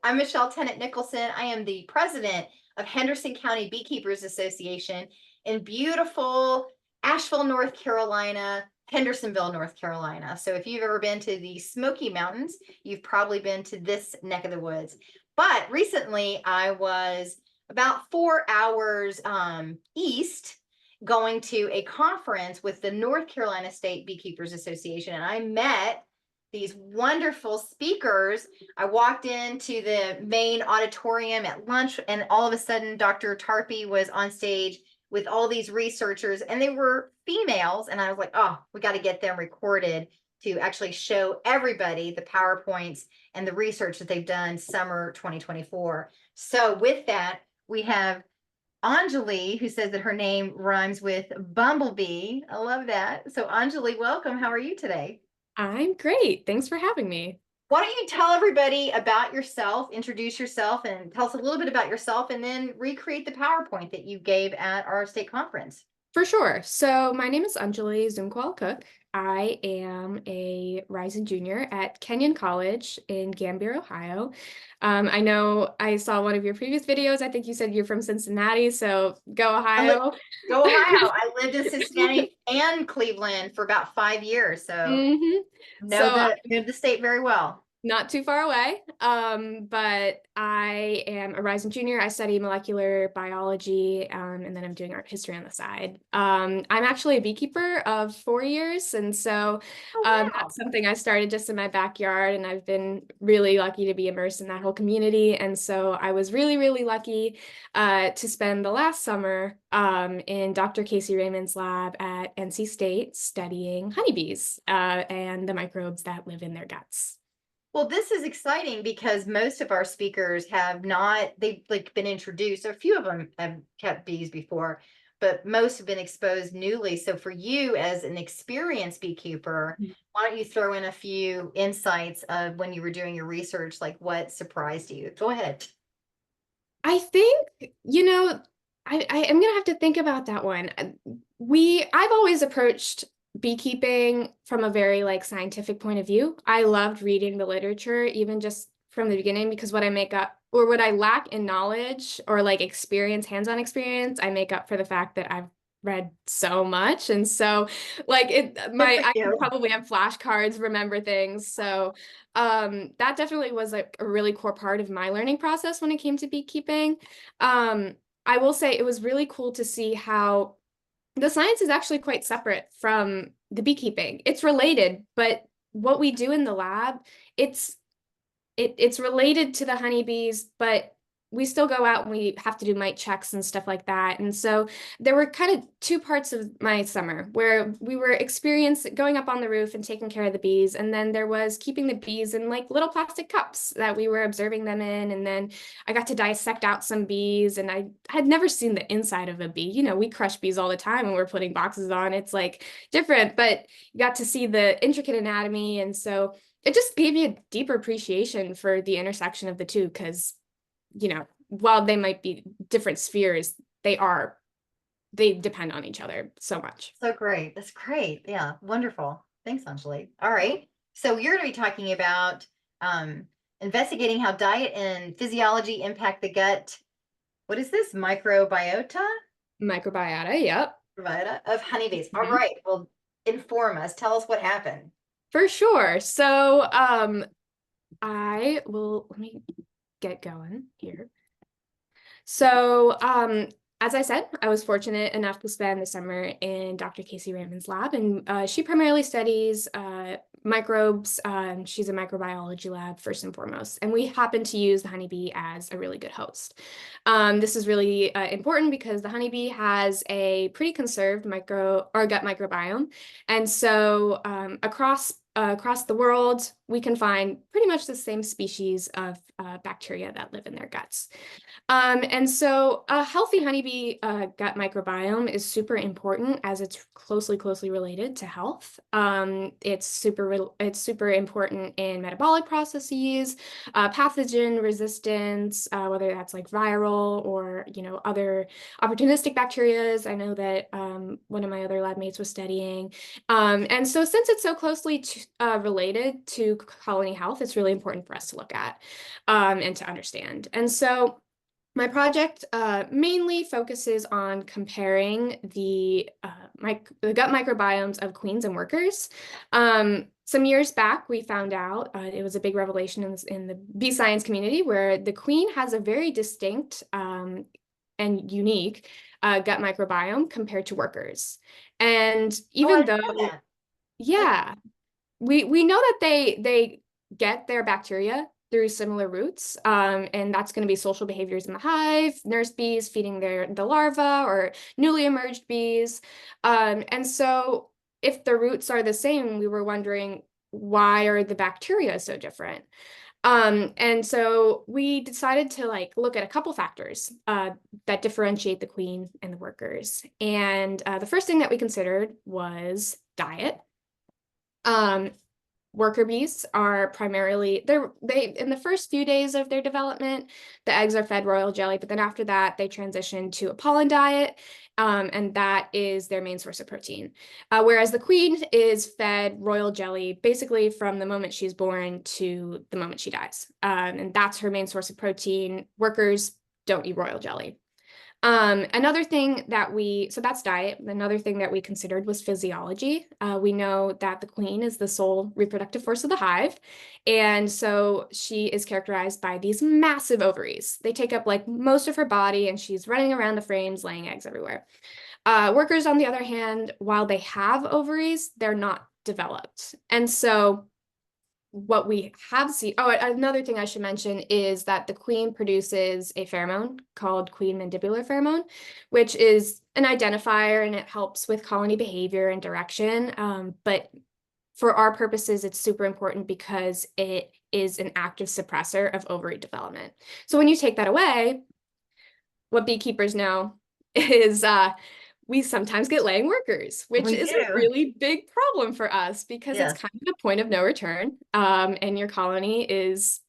I'm Michelle Tennant Nicholson. I am the president of Henderson County Beekeepers Association in beautiful Asheville, North Carolina, Hendersonville, North Carolina. So if you've ever been to the Smoky Mountains, you've probably been to this neck of the woods. But recently I was about 4 hours east going to a conference with the North Carolina State Beekeepers Association, and I met these wonderful speakers. I walked into the main auditorium at lunch, and all of a sudden, Dr. Tarpey was on stage with all these researchers, and they were females. And I was like, oh, we got to get them recorded to actually show everybody the PowerPoints and the research that they've done summer 2024. So, with that, we have Anjali, who says that her name rhymes with bumblebee. I love that. So, Anjali, welcome. How are you today? I'm great. Thanks for having me. Why don't you tell everybody about yourself, introduce yourself, and tell us a little bit about yourself, and then recreate the PowerPoint that you gave at our state conference? For sure. So my name is Anjali Zumkhawala-Cook. I am a rising junior at Kenyon College in Gambier, Ohio. I know I saw one of your previous videos. I think you said you're from Cincinnati, so go Ohio. Go Ohio. I lived in Cincinnati and Cleveland for about 5 years, so hmm know So the state very well. not too far away, but I am a rising junior. I study molecular biology, and then I'm doing art history on the side. I'm actually a beekeeper of 4 years, and so Oh wow. that's something I started just in my backyard, and I've been really lucky to be immersed in that whole community. And so I was really, really lucky to spend the last summer in Dr. Casey Raymond's lab at NC State studying honeybees and the microbes that live in their guts. Well, this is exciting because most of our speakers have not, they've like been introduced. A few of them have kept bees before, but most have been exposed newly. So for you as an experienced beekeeper, why don't you throw in a few insights of when you were doing your research, like what surprised you? Go ahead. I think, I am gonna have to think about that one. I've always approached beekeeping from a very like scientific point of view. I loved reading the literature, even just from the beginning, because what I make up or what I lack in knowledge or like experience, hands-on experience, I make up for the fact that I've read so much. And so like Good for I can you. probably have flashcards, remember things. So that definitely was like a really core part of my learning process when it came to beekeeping. Um, I will say it was really cool to see how the science is actually quite separate from the beekeeping. It's related, but what we do in the lab, it's it's related to the honeybees, but we still go out and we have to do mite checks and stuff like that. And so there were kind of two parts of my summer where we were going up on the roof and taking care of the bees. And then there was keeping the bees in like little plastic cups that we were observing them in. And then I got to dissect out some bees, and I had never seen the inside of a bee. You know, we crush bees all the time when we're putting boxes on. It's like different, but you got to see the intricate anatomy. And so it just gave me a deeper appreciation for the intersection of the two, because while they might be different spheres, they depend on each other so much. So great. That's great. Yeah, wonderful. Thanks, Anjali. All right. So you're going to be talking about um, investigating how diet and physiology impact the gut. What is this? Microbiota? Microbiota, yep. Microbiota of honeybees. All Mhm. right. Well, inform us. Tell us what happened. For sure. So I will let me get going here. So, as I said, I was fortunate enough to spend the summer in Dr. Casey Raymond's lab, and she primarily studies microbes. She's a microbiology lab first and foremost, and we happen to use the honeybee as a really good host. This is really important because the honeybee has a pretty conserved micro or gut microbiome, and so across the world, we can find pretty much the same species of bacteria that live in their guts. And so a healthy honeybee gut microbiome is super important as it's closely related to health. It's super important in metabolic processes, pathogen resistance, whether that's like viral or other opportunistic bacterias. I know that one of my other lab mates was studying. And so since it's so closely related to colony health, it's really important for us to look at and to understand. And so my project mainly focuses on comparing the gut microbiomes of queens and workers. Some years back, we found out it was a big revelation in the bee science community, where the queen has a very distinct and unique gut microbiome compared to workers. And even though, yeah, we know that they get their bacteria through similar routes, and that's going to be social behaviors in the hive, nurse bees feeding the larva or newly emerged bees. And so if the roots are the same, we were wondering, why are the bacteria so different? And so we decided to look at a couple factors that differentiate the queen and the workers. And the first thing that we considered was diet. Worker bees are primarily, they in the first few days of their development, the eggs are fed royal jelly, but then after that, they transition to a pollen diet, and that is their main source of protein. Whereas the queen is fed royal jelly basically from the moment she's born to the moment she dies. And that's her main source of protein. Workers don't eat royal jelly. Another thing that so that's diet. Another thing that we considered was physiology. We know that the queen is the sole reproductive force of the hive. And so she is characterized by these massive ovaries. They take up most of her body, and she's running around the frames, laying eggs everywhere. Workers, on the other hand, while they have ovaries, they're not developed. And so what we have seen, another thing I should mention is that the queen produces a pheromone called queen mandibular pheromone, which is an identifier, and it helps with colony behavior and direction. But for our purposes, it's super important because it is an active suppressor of ovary development. So when you take that away, what beekeepers know is we sometimes get laying workers, which is a really big problem for us because it's kind of a point of no return. And your colony is,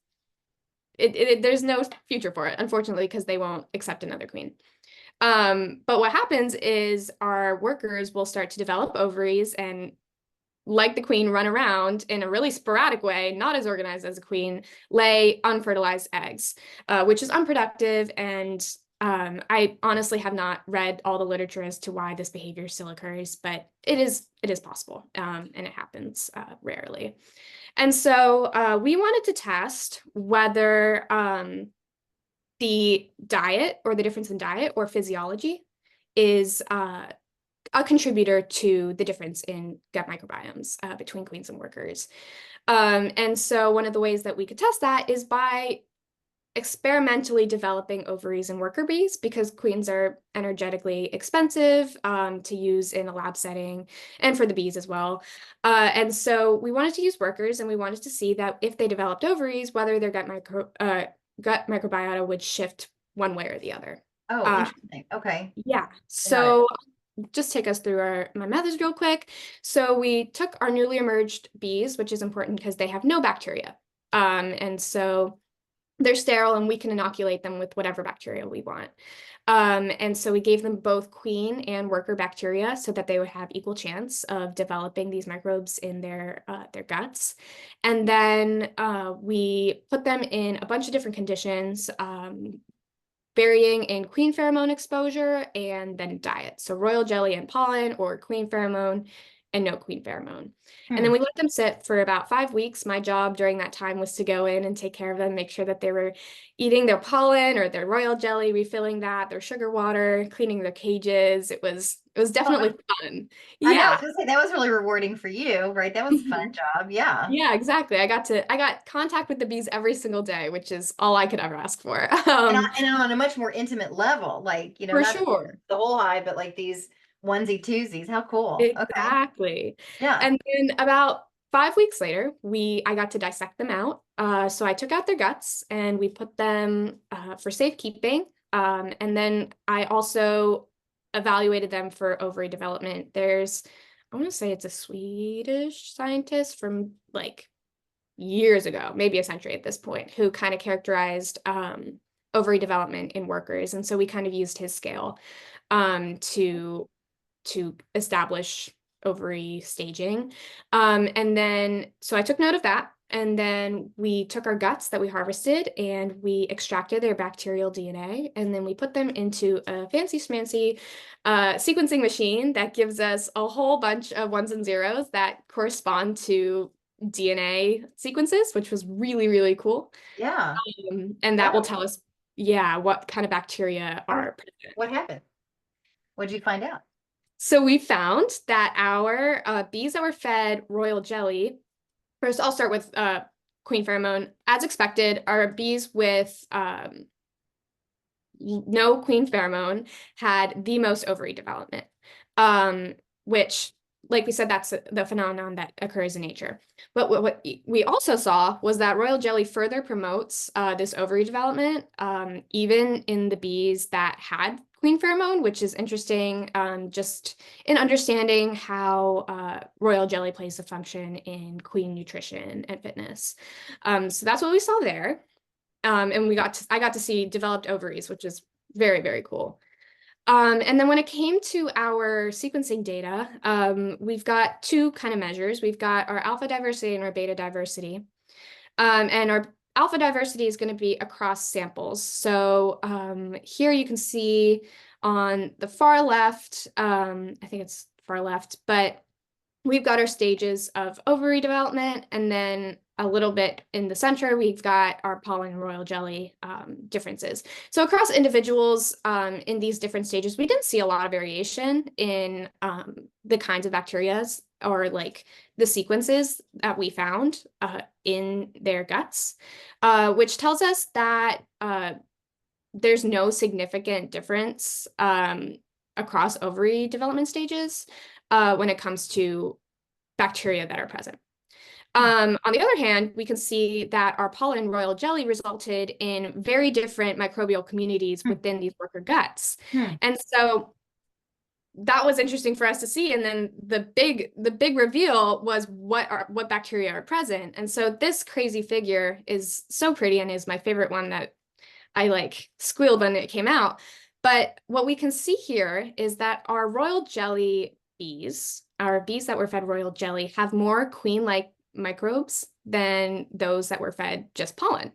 there's no future for it, unfortunately, because they won't accept another queen. But what happens is our workers will start to develop ovaries and, like the queen, run around in a really sporadic way, not as organized as a queen, lay unfertilized eggs, which is unproductive. And I honestly have not read all the literature as to why this behavior still occurs, but it is possible, and it happens rarely. And so we wanted to test whether the diet, or the difference in diet or physiology, is a contributor to the difference in gut microbiomes between queens and workers. And so one of the ways that we could test that is by experimentally developing ovaries in worker bees, because queens are energetically expensive to use in a lab setting, and for the bees as well. And so we wanted to use workers, and we wanted to see that if they developed ovaries, whether their gut microbiota would shift one way or the other. Oh, interesting. Okay. Yeah. So just take us through my methods real quick. So we took our newly emerged bees, which is important because they have no bacteria. And so they're sterile, and we can inoculate them with whatever bacteria we want. And so we gave them both queen and worker bacteria so that they would have equal chance of developing these microbes in their guts. And then we put them in a bunch of different conditions, varying in queen pheromone exposure and then diet. So royal jelly and pollen, or queen pheromone and no queen pheromone. And then we let them sit for about 5 weeks. My job during that time was to go in and take care of them, make sure that they were eating their pollen or their royal jelly, refilling that, their sugar water, cleaning their cages. It was definitely fun. I know, I was gonna say, that was really rewarding for you, right? That was a fun job. Yeah. Yeah, exactly. I got contact with the bees every single day, which is all I could ever ask for. And on a much more intimate level, for not sure. the whole hive, but these onesie twosies. How cool. Exactly. Okay. Yeah. And then about 5 weeks later, I got to dissect them out. So I took out their guts and we put them for safekeeping. And then I also evaluated them for ovary development. I want to say it's a Swedish scientist from years ago, maybe a century at this point, who kind of characterized ovary development in workers. And so we kind of used his scale to establish ovary staging. And then, so I took note of that. And then we took our guts that we harvested and we extracted their bacterial DNA. And then we put them into a fancy schmancy sequencing machine that gives us a whole bunch of ones and zeros that correspond to DNA sequences, which was really, really cool. Yeah. And that will Oh, tell us, yeah, what kind of bacteria oh, are present. what happened? What did you find out? So we found that our bees that were fed royal jelly, first I'll start with queen pheromone. As expected, our bees with no queen pheromone had the most ovary development, which, like we said, that's the phenomenon that occurs in nature. But what we also saw was that royal jelly further promotes this ovary development, even in the bees that had queen pheromone, which is interesting, just in understanding how royal jelly plays a function in queen nutrition and fitness. So that's what we saw there. And I got to see developed ovaries, which is very, very cool. And then when it came to our sequencing data, we've got two kind of measures. We've got our alpha diversity and our beta diversity. And our alpha diversity is going to be across samples. So here you can see on the far left, I think it's far left, but we've got our stages of ovary development, and then a little bit in the center, we've got our pollen and royal jelly differences. So across individuals in these different stages, we didn't see a lot of variation in the kinds of bacteria or like the sequences that we found in their guts, which tells us that there's no significant difference across ovary development stages when it comes to bacteria that are present. On the other hand, we can see that our pollen and royal jelly resulted in very different microbial communities within these worker guts. And so that was interesting for us to see. And then the big reveal was what bacteria are present. And so this crazy figure is so pretty and is my favorite one that I like squealed when it came out. But what we can see here is that our royal jelly bees, our bees that were fed royal jelly, have more queen-like microbes than those that were fed just pollen,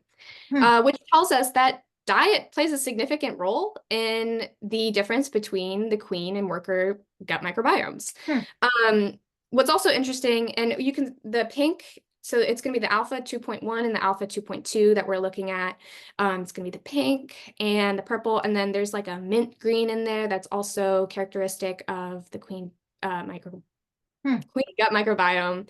which tells us that diet plays a significant role in the difference between the queen and worker gut microbiomes. What's also interesting, and the pink, so it's going to be the alpha 2.1 and the alpha 2.2 that we're looking at. It's going to be the pink and the purple, and then there's like a mint green in there that's also characteristic of the queen queen gut microbiome.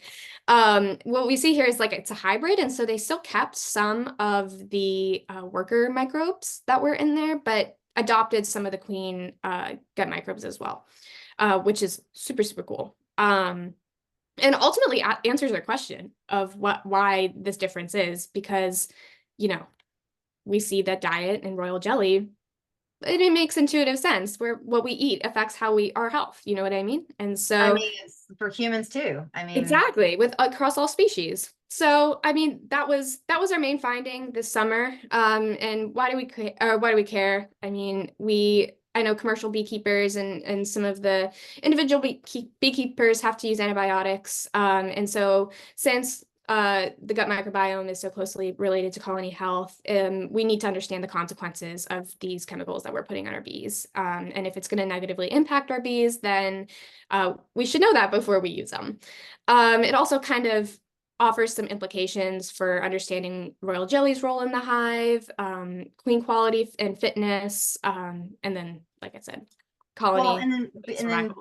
What we see here is like it's a hybrid, and so they still kept some of the worker microbes that were in there, but adopted some of the queen gut microbes as well, which is super, super cool. And ultimately answers our question of why this difference is, because, you know, we see that diet and royal jelly, it makes intuitive sense where what we eat affects our health. You know what I mean? And so I mean, it's for humans too. I mean, exactly, with across all species. So, I mean, that was our main finding this summer. And why do we care? I mean, I know commercial beekeepers and some of the individual beekeepers have to use antibiotics. And so since the gut microbiome is so closely related to colony health, we need to understand the consequences of these chemicals that we're putting on our bees. And if it's going to negatively impact our bees, then we should know that before we use them. It also kind of offers some implications for understanding royal jelly's role in the hive, queen quality and fitness, and then, like I said, colony. Well, and then,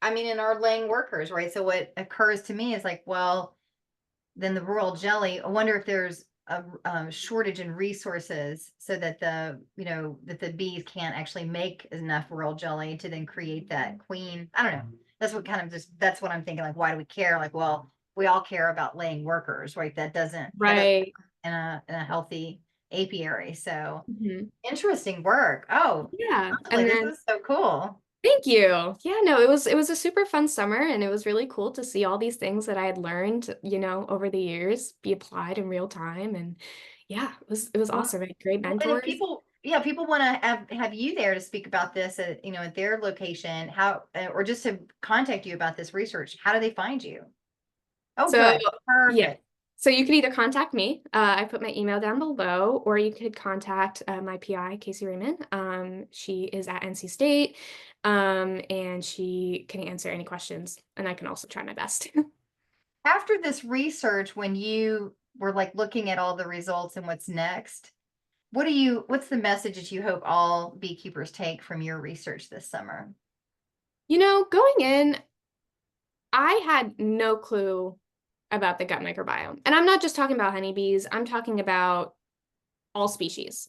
I mean, in our laying workers, right? So what occurs to me is like, well, then the royal jelly, I wonder if there's a shortage in resources so that that the bees can't actually make enough royal jelly to then create that queen. I don't know. That's what I'm thinking. Like, why do we care? Like, well, we all care about laying workers, right? That doesn't Right. in a healthy apiary. So interesting work. Oh, Yeah. Anjali, And then this is so cool. thank you. Yeah, no, it was a super fun summer, and it was really cool to see all these things that I had learned, over the years be applied in real time. And yeah, it was Well, awesome. I had great and if mentors. yeah, people want to have you there to speak about this at, you know, at their location, how, or just to contact you about this research. How do they find you? Oh, So good. yeah. Perfect. So you could either contact me. I put my email down below, or you could contact my PI, Casey Raymond. She is at NC State, and she can answer any questions, and I can also try my best. After this research, when you were like looking at all the results and what's next, what's the message that you hope all beekeepers take from your research this summer? Going in, I had no clue about the gut microbiome. And I'm not just talking about honeybees, I'm talking about all species.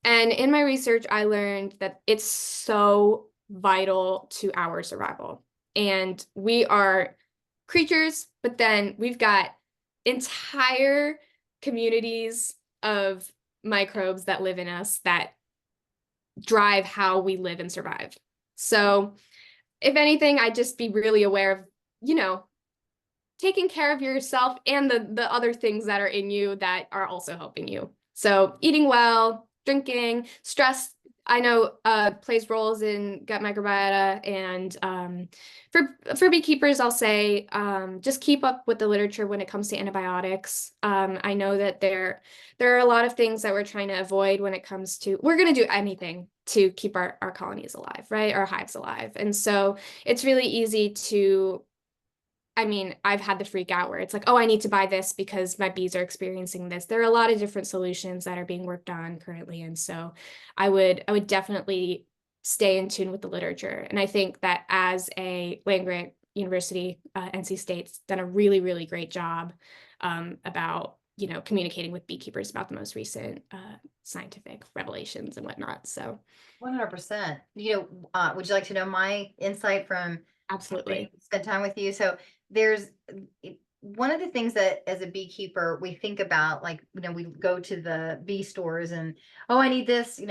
And in my research, I learned that it's so vital to our survival. And we are creatures, but then we've got entire communities of microbes that live in us that drive how we live and survive. So, if anything, I'd just be really aware of, you know, taking care of yourself and the other things that are in you that are also helping you. So eating well, drinking, stress, I know plays roles in gut microbiota. And for beekeepers, I'll say just keep up with the literature when it comes to antibiotics. I know that there are a lot of things that we're trying to avoid when it comes to, we're going to do anything to keep our colonies alive, right? Our hives alive. And so it's really easy to, I mean, I've had the freak out where it's like, oh, I need to buy this because my bees are experiencing this. There are a lot of different solutions that are being worked on currently. And so I would definitely stay in tune with the literature. And I think that as a land-grant university, NC State's done a really, really great job about, communicating with beekeepers about the most recent scientific revelations and whatnot. So 100%. Would you like to know my insight from having absolutely. spent time with you? So there's one of the things that as a beekeeper we think about, like, we go to the bee stores and, oh, I need this,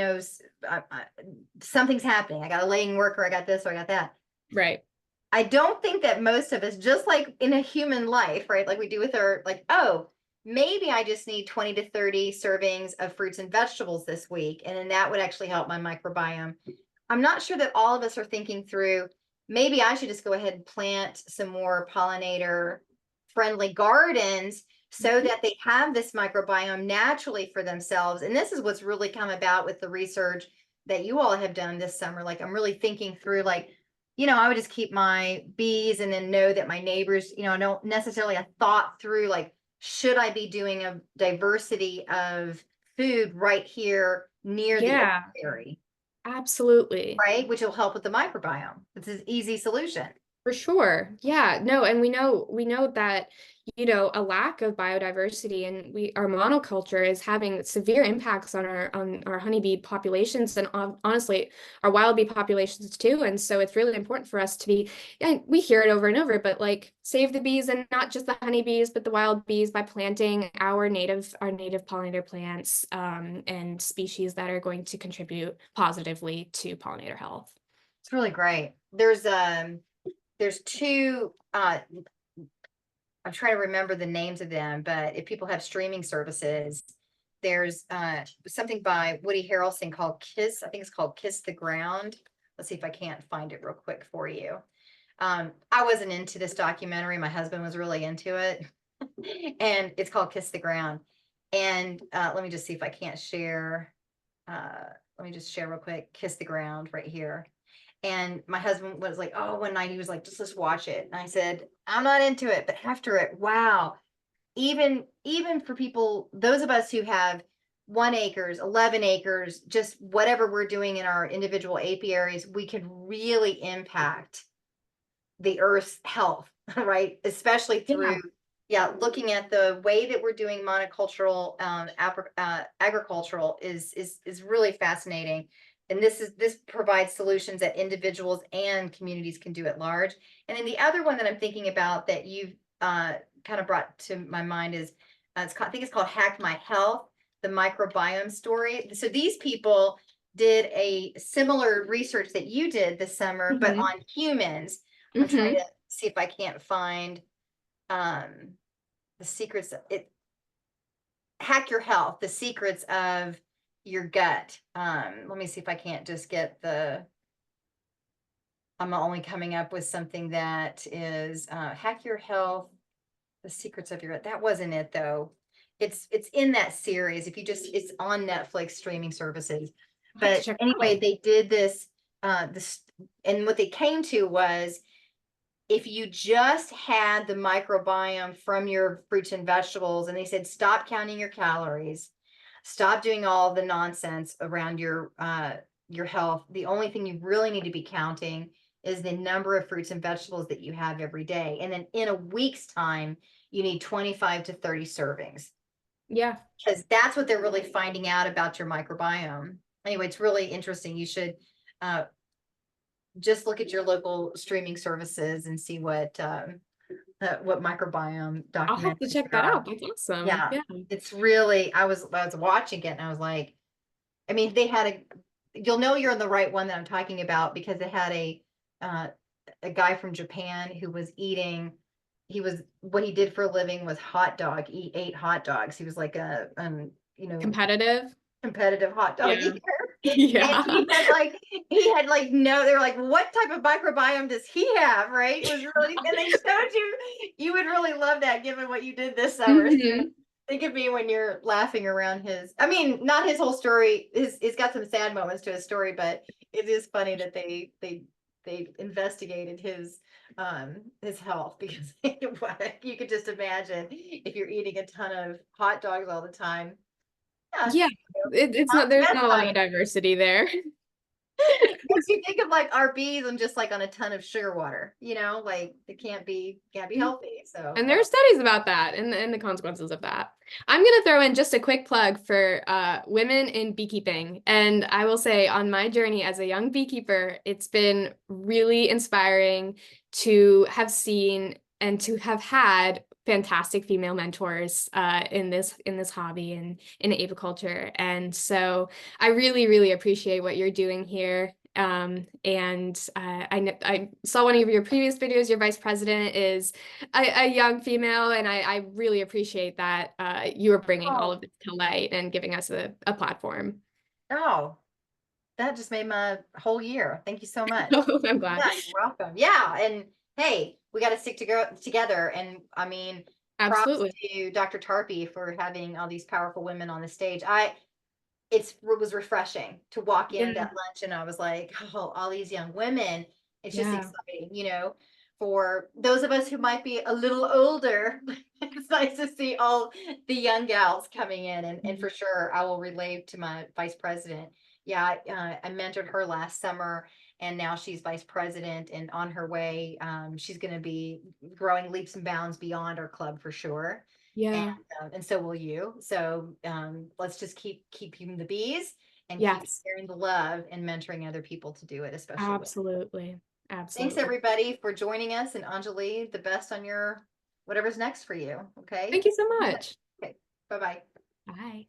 something's happening. I got a laying worker, I got this, or I got that. Right. I don't think that most of us, just like in a human life, right? Like we do with our, like, oh, maybe I just need 20 to 30 servings of fruits and vegetables this week. And then that would actually help my microbiome. I'm not sure that all of us are thinking through, maybe I should just go ahead and plant some more pollinator friendly gardens so Mhm. that they have this microbiome naturally for themselves. And this is what's really come about with the research that you all have done this summer. Like, I'm really thinking through, like, I would just keep my bees and then know that my neighbors, I don't necessarily have thought through, like, should I be doing a diversity of food right here near the Yeah, apiary, absolutely. right? Which will help with the microbiome. It's an easy solution. For sure. Yeah, no, and we know that, a lack of biodiversity and our monoculture is having severe impacts on our honeybee populations and honestly our wild bee populations too. And so it's really important for us to be, and we hear it over and over, but like save the bees and not just the honeybees, but the wild bees by planting our native pollinator plants and species that are going to contribute positively to pollinator health. It's really great. There's two, I'm trying to remember the names of them, but if people have streaming services, there's something by Woody Harrelson called Kiss. I think it's called Kiss the Ground. Let's see if I can't find it real quick for you. I wasn't into this documentary. My husband was really into it. And it's called Kiss the Ground. And let me just see if I can't share. Let me just share real quick. Kiss the Ground right here. And my husband was like, oh, one night he was like, just let's watch it. And I said, I'm not into it. But after it, wow. Even for people, those of us who have 1 acres, 11 acres, just whatever we're doing in our individual apiaries, we can really impact the earth's health, right? Especially through, Yeah. yeah, looking at the way that we're doing monocultural agricultural is really fascinating. And this provides solutions that individuals and communities can do at large. And then the other one that I'm thinking about that you've kind of brought to my mind is I think it's called Hack My Health, the microbiome story. So these people did a similar research that you did this summer, but Hmm. on humans. I'm trying Hmm. to see if I can't find um the secrets. It Hack Your Health, the secrets of your gut. Let me see if I can't just get I'm only coming up with something that is hack your health, the secrets of your, that wasn't it though. It's in that series. If you just, it's on Netflix streaming services. I'll have to But check it anyway, out. they did this, and what they came to was, if you just had the microbiome from your fruits and vegetables, and they said, stop counting your calories, stop doing all the nonsense around your health. The only thing you really need to be counting is the number of fruits and vegetables that you have every day. And then in a week's time, you need 25 to 30 servings, Yeah. because that's what they're really finding out about your microbiome. Anyway, it's really interesting. You should just look at your local streaming services and see what microbiome I'll have to documentaries check there that are. out. That's awesome. Yeah, Yeah. it's really, I was watching it and I was like, I mean, they had you'll know you're in the right one that I'm talking about, because they had uh, a guy from Japan who was eating, what he did for a living was he ate hot dogs. He was like Competitive. competitive hot dog Yeah. eater. And Yeah. he had like, no, they were like, what type of microbiome does he have? Right. It was really, and they showed you would really love that given what you did this summer. So Mhm. think of me when you're laughing around I mean, not his whole story. He's got some sad moments to his story, but it is funny that they investigated his health, because you could just imagine if you're eating a ton of hot dogs all the time. Yeah, Yeah. It's not, there's not a lot of bedtime. diversity there. Makes you think of like RBs and just like on a ton of sugar water, like it can't be healthy. So And there are studies about that and the consequences of that. I'm going to throw in just a quick plug for women in beekeeping. And I will say, on my journey as a young beekeeper, it's been really inspiring to have seen and to have had fantastic female mentors in this hobby and in apiculture. And so I really, really appreciate what you're doing here. I saw one of your previous videos. Your vice president is a young female, and I really appreciate that you are bringing all oh, of this to light and giving us a platform. oh, that just made my whole year. Thank you so much. I'm glad. Yeah, you're welcome. Yeah, and hey, we got to stick together. And I mean, props Absolutely. to Dr. Tarpey for having all these powerful women on the stage. It was refreshing to walk in Yeah. that lunch and I was like, oh, all these young women. It's just Yeah. exciting, for those of us who might be a little older. It's nice to see all the young gals coming in, and for sure I will relay to my vice president. Yeah, I mentored her last summer, and now she's vice president and on her way. She's going to be growing leaps and bounds beyond our club for sure. And Yeah. and so will you. So let's just keep keeping the bees and keep Yes. sharing the love and mentoring other people to do it, especially with. Absolutely. Thanks Absolutely. everybody for joining us, and Anjali, the best on your whatever's next for you. Okay. Thank you so much. Okay. Bye bye. Bye.